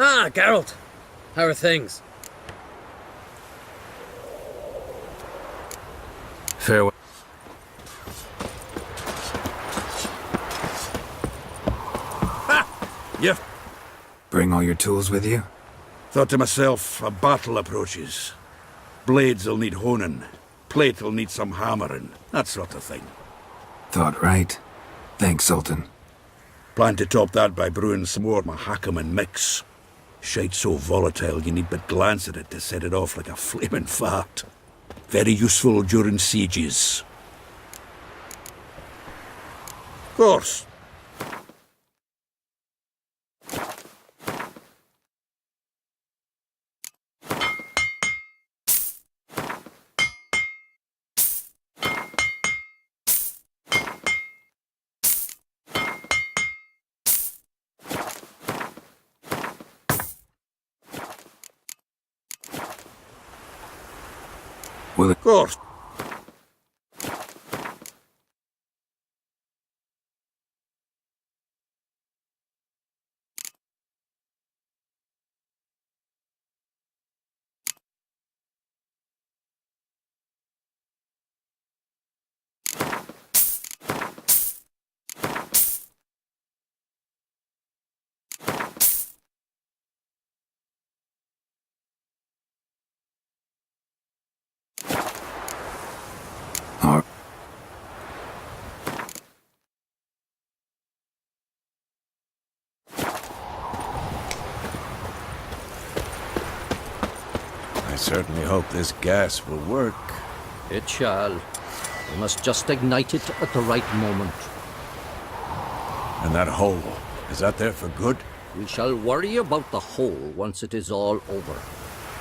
Ah, Geralt. How are things? Farewell. Yep. Bring all your tools with you? Thought to myself, a battle approaches. Blades will need honing. Plate will need some hammering. That sort of thing. Thought right. Thanks, Sultan. Plan to top that by brewing some more Mahakaman mix. Shite so volatile you need but glance at it to set it off like a flaming fart. Very useful during sieges. Of course. Will it? Of course. All I certainly hope this gas will work. It shall. We must just ignite it at the right moment. And that hole, is that there for good? We shall worry about the hole once it is all over.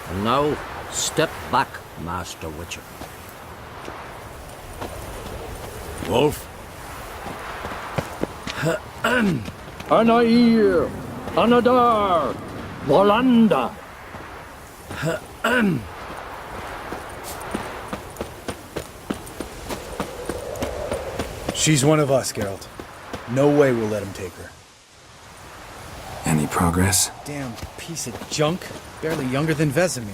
And now, step back, Master Witcher. Wolf? Anair, Anadar, Walanda. She's one of us, Geralt. No way we'll let him take her. Any progress? Damn piece of junk. Barely younger than Vesemir.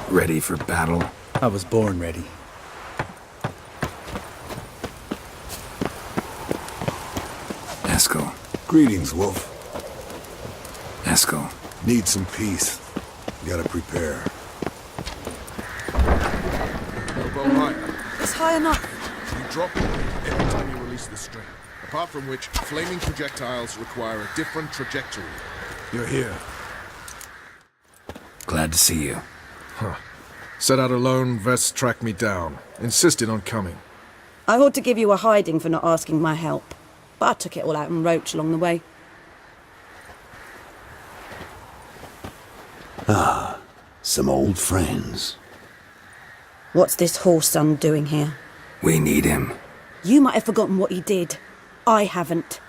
Ready for battle? I was born ready. Eskel. Greetings, Wolf. Eskel. Need some peace. Gotta prepare. Go higher. It's high enough. You drop it every time you release the string. Apart from which, flaming projectiles require a different trajectory. You're here. Glad to see you. Set out alone, Vest tracked me down. Insisted on coming. I ought to give you a hiding for not asking my help, but I took it all out in Roach along the way. Some old friends. What's this horse-son doing here? We need him. You might have forgotten what he did. I haven't.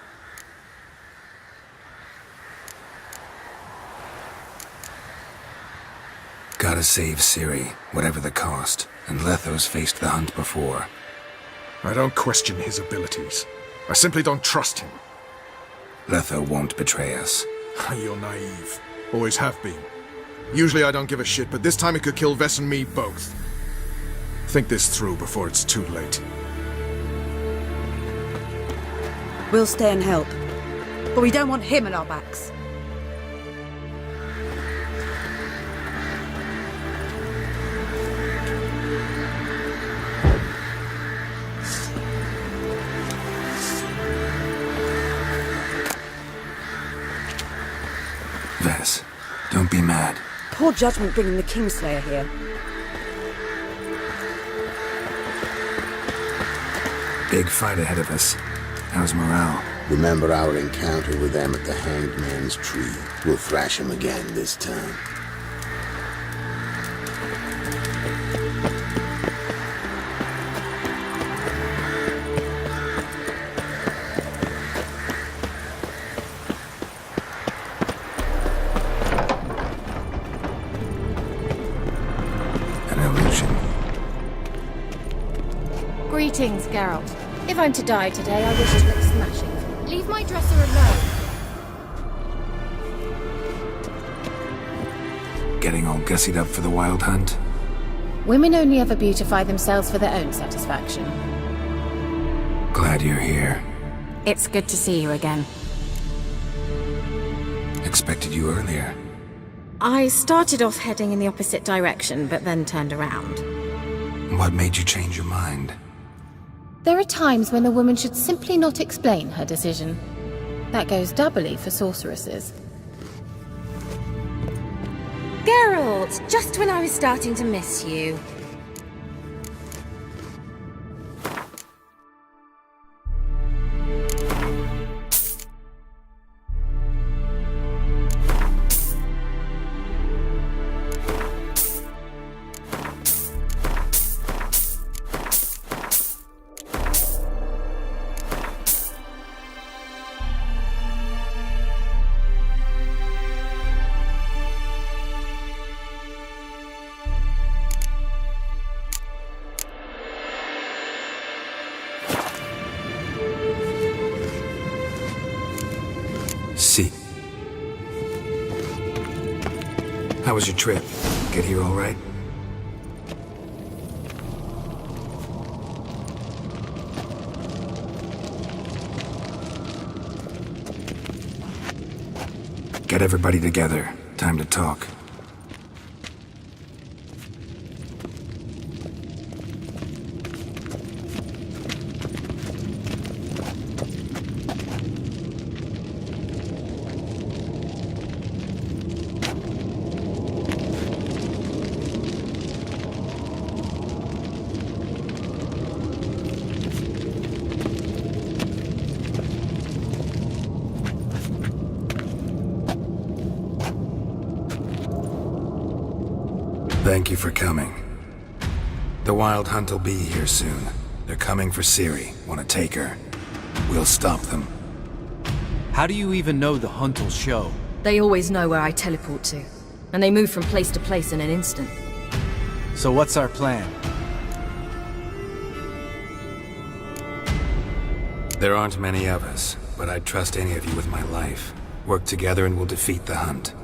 Gotta save Ciri, whatever the cost. And Letho's faced the hunt before. I don't question his abilities. I simply don't trust him. Letho won't betray us. You're naive. Always have been. Usually I don't give a shit, but this time it could kill Vess and me both. Think this through before it's too late. We'll stay and help. But we don't want him at our backs. Vess, don't be mad. Poor judgment bringing the Kingslayer here. Big fight ahead of us. How's morale? Remember our encounter with them at the Hanged Man's Tree. We'll thrash him again this time. An illusion. Greetings, Geralt. If I'm to die today, I wish to look smashing. Leave my dresser alone. Getting all gussied up for the wild hunt? Women only ever beautify themselves for their own satisfaction. Glad you're here. It's good to see you again. Expected you earlier. I started off heading in the opposite direction, but then turned around. What made you change your mind? There are times when a woman should simply not explain her decision. That goes doubly for sorceresses. Geralt, just when I was starting to miss you. See. How was your trip? Get here all right? Get everybody together. Time to talk. Thank you for coming. The Wild Hunt will be here soon. They're coming for Ciri. Want to take her? We'll stop them. How do you even know the hunt will show? They always know where I teleport to, and they move from place to place in an instant. So what's our plan? There aren't many of us, but I'd trust any of you with my life. Work together and we'll defeat the Hunt.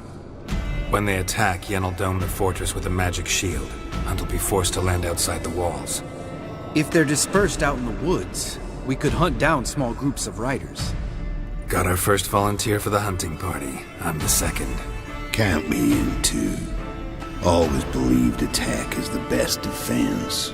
When they attack, Yen will dome the fortress with a magic shield. Hunt will be forced to land outside the walls. If they're dispersed out in the woods, we could hunt down small groups of riders. Got our first volunteer for the hunting party. I'm the second. Count me in too. Always believed attack is the best defense.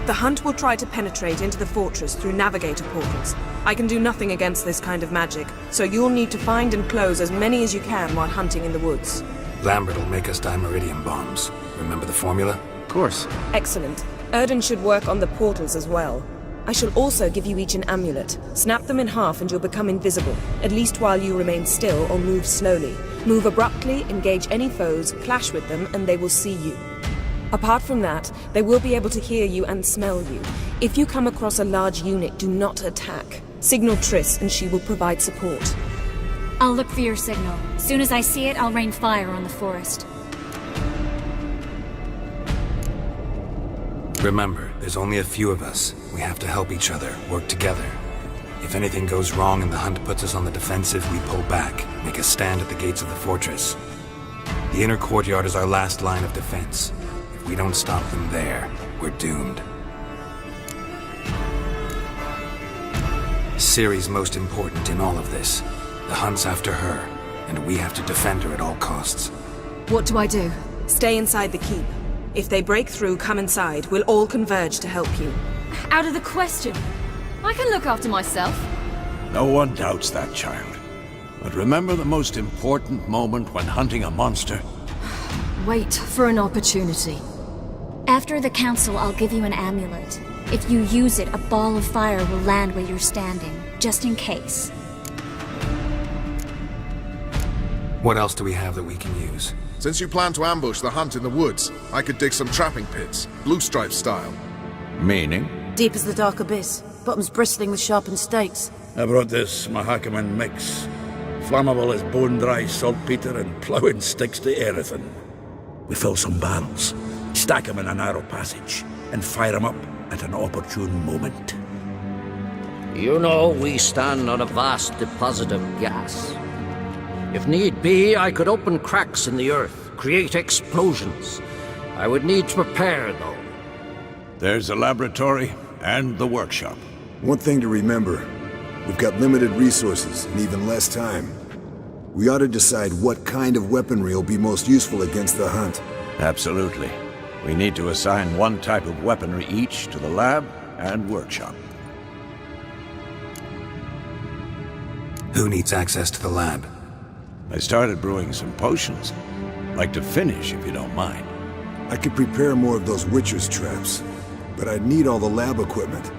The Hunt will try to penetrate into the fortress through navigator portals. I can do nothing against this kind of magic, so you'll need to find and close as many as you can while hunting in the woods. Lambert will make us dimeridium bombs. Remember the formula? Of course. Excellent. Erden should work on the portals as well. I shall also give you each an amulet. Snap them in half and you'll become invisible, at least while you remain still or move slowly. Move abruptly, engage any foes, clash with them, and they will see you. Apart from that, they will be able to hear you and smell you. If you come across a large unit, do not attack. Signal Triss and she will provide support. I'll look for your signal. As soon as I see it, I'll rain fire on the forest. Remember, there's only a few of us. We have to help each other, work together. If anything goes wrong and the Hunt puts us on the defensive, we pull back, make a stand at the gates of the fortress. The inner courtyard is our last line of defense. If we don't stop them there, we're doomed. Ciri's most important in all of this. The Hunt's after her, and we have to defend her at all costs. What do I do? Stay inside the keep. If they break through, come inside. We'll all converge to help you. Out of the question. I can look after myself. No one doubts that, child. But remember the most important moment when hunting a monster? Wait for an opportunity. After the council, I'll give you an amulet. If you use it, a ball of fire will land where you're standing, just in case. What else do we have that we can use? Since you plan to ambush the Hunt in the woods, I could dig some trapping pits, Blue Stripe style. Meaning? Deep as the dark abyss, bottoms bristling with sharpened stakes. I brought this Mahakaman mix. Flammable as bone-dry saltpeter and ploughing sticks to everything. We fill some barrels, Stack 'em in a narrow passage, and fire 'em up at an opportune moment. You know, we stand on a vast deposit of gas. If need be, I could open cracks in the earth, create explosions. I would need to prepare, though. There's a laboratory and the workshop. One thing to remember, we've got limited resources and even less time. We ought to decide what kind of weaponry will be most useful against the hunt. Absolutely. We need to assign one type of weaponry each to the lab and workshop. Who needs access to the lab? I started brewing some potions. Like to finish, if you don't mind. I could prepare more of those Witcher's traps, but I'd need all the lab equipment.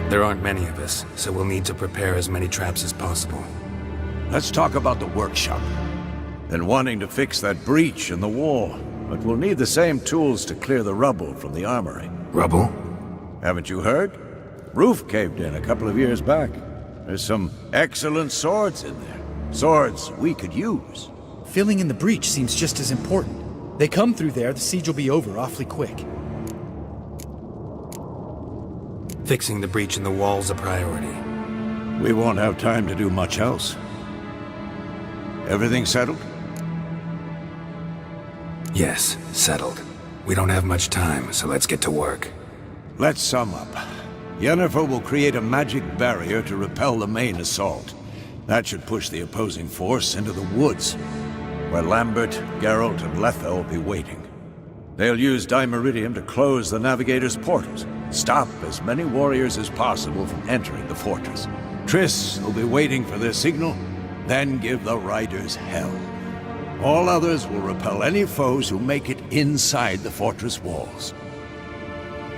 There aren't many of us, so we'll need to prepare as many traps as possible. Let's talk about the workshop. Been wanting to fix that breach in the wall, but we'll need the same tools to clear the rubble from the armory. Rubble? Haven't you heard? Roof caved in a couple of years back. There's some excellent swords in there. Swords we could use. Filling in the breach seems just as important. They come through there, the siege will be over awfully quick. Fixing the breach in the wall's a priority. We won't have time to do much else. Everything settled? Yes, settled. We don't have much time, so let's get to work. Let's sum up. Yennefer will create a magic barrier to repel the main assault. That should push the opposing force into the woods, where Lambert, Geralt, and Letha will be waiting. They'll use Dimeridium to close the Navigator's portals, stop as many warriors as possible from entering the fortress. Triss will be waiting for their signal, then give the riders hell. All others will repel any foes who make it inside the fortress walls.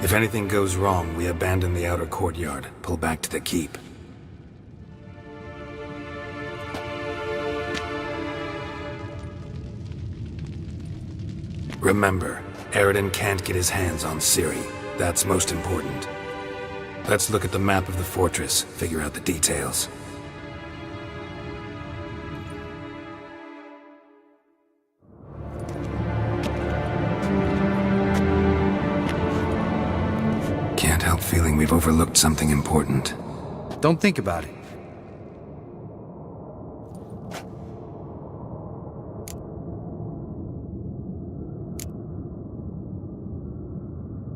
If anything goes wrong, we abandon the outer courtyard, pull back to the keep. Remember, Eredin can't get his hands on Ciri. That's most important. Let's look at the map of the fortress, figure out the details. Can't help feeling we've overlooked something important. Don't think about it.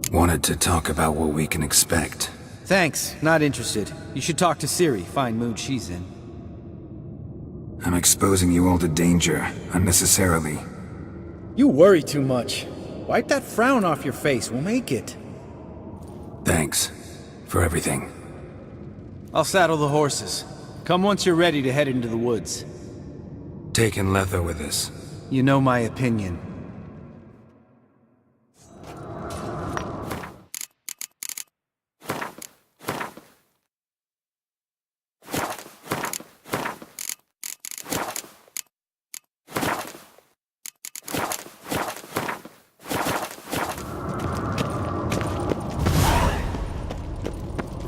Wanted to talk about what we can expect. Thanks, not interested. You should talk to Ciri, fine mood she's in. I'm exposing you all to danger, unnecessarily. You worry too much. Wipe that frown off your face, we'll make it. Thanks for everything. I'll saddle the horses. Come once you're ready to head into the woods. Taking Letha with us. You know my opinion.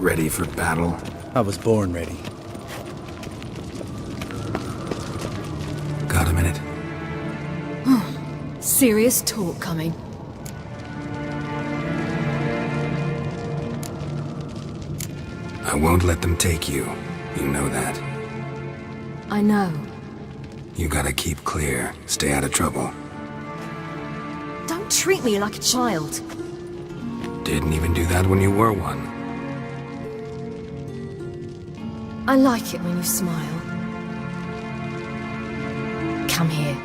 Ready for battle? I was born ready. Got a minute? Serious talk coming. I won't let them take you. You know that. I know. You gotta keep clear. Stay out of trouble. Don't treat me like a child. Didn't even do that when you were one. I like it when you smile. Come here.